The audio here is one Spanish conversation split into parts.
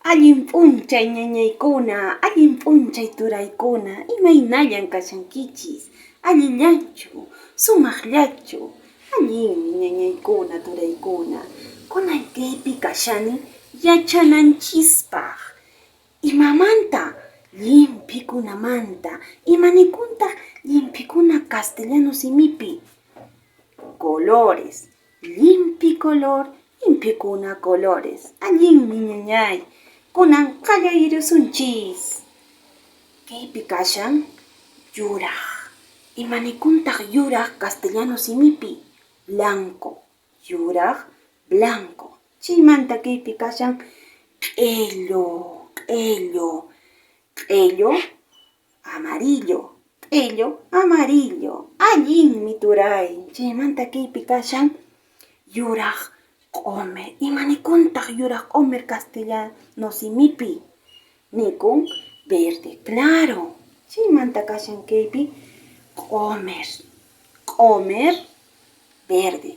Allin p'unchay ñañaykuna, allin p'unchay turaykuna, imaynallan kashankichis, allillachu, sumaqllachu, allinmi ñañaykuna turaykuna. Kunay kaypi kashani yachananchispaq, imamanta llimphikunamanta, imanikunta llimphikuna castellano simipi, colores, limpi color, llimpikuna colores, allinmi ñañay, kunan qallayrisunchis. Kaypi kashan yuraq, imanikuntaq yuraq castellano simipi, blanco, yuraq, blanco. Chaymanta kaypi kashan q'ello, q'ello, q'ello, amarillo, q'ello, amarillo, allinmi turay. Chaymanta kaypi kashan yuraq q'umir, imanikuntaj yuraq q'umir castellano simipi, nikun verde claro. Chaymanta kashan kaypi q'umir, q'umir verde,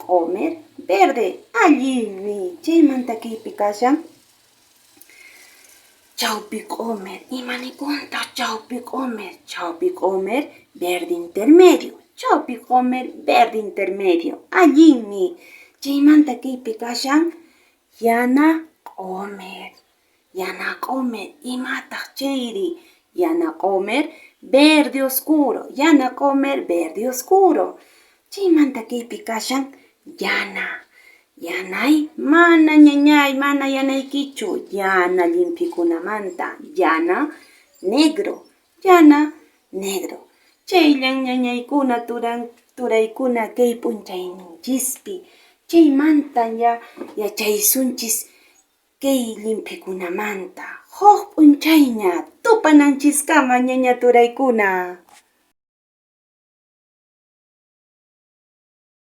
q'umir verde, allinmi. Chaymanta kaypi kashan chawpi q'umir, imanikuntaj chawpi q'umir, chawpi q'umir verde intermedio, chawpi q'umir verde intermedio, allinmi. Chaymanta kaypi kashan yana q'umir, yana q'umir, imataq chayri, yana q'umir verde oscuro, yana q'umir verde oscuro. Chaymanta kaypi kashan yana, yanay mana ñañay, mana yanaykichu, yana llimphikunamanta, yana negro, yana negro. Chayllan ñañaykuna turaykuna kay p'unchayninchispi, chaymanta yachaysunchis kay llimphikunamanta, huk p'unchayña tupananchiskama ñaña turaykuna.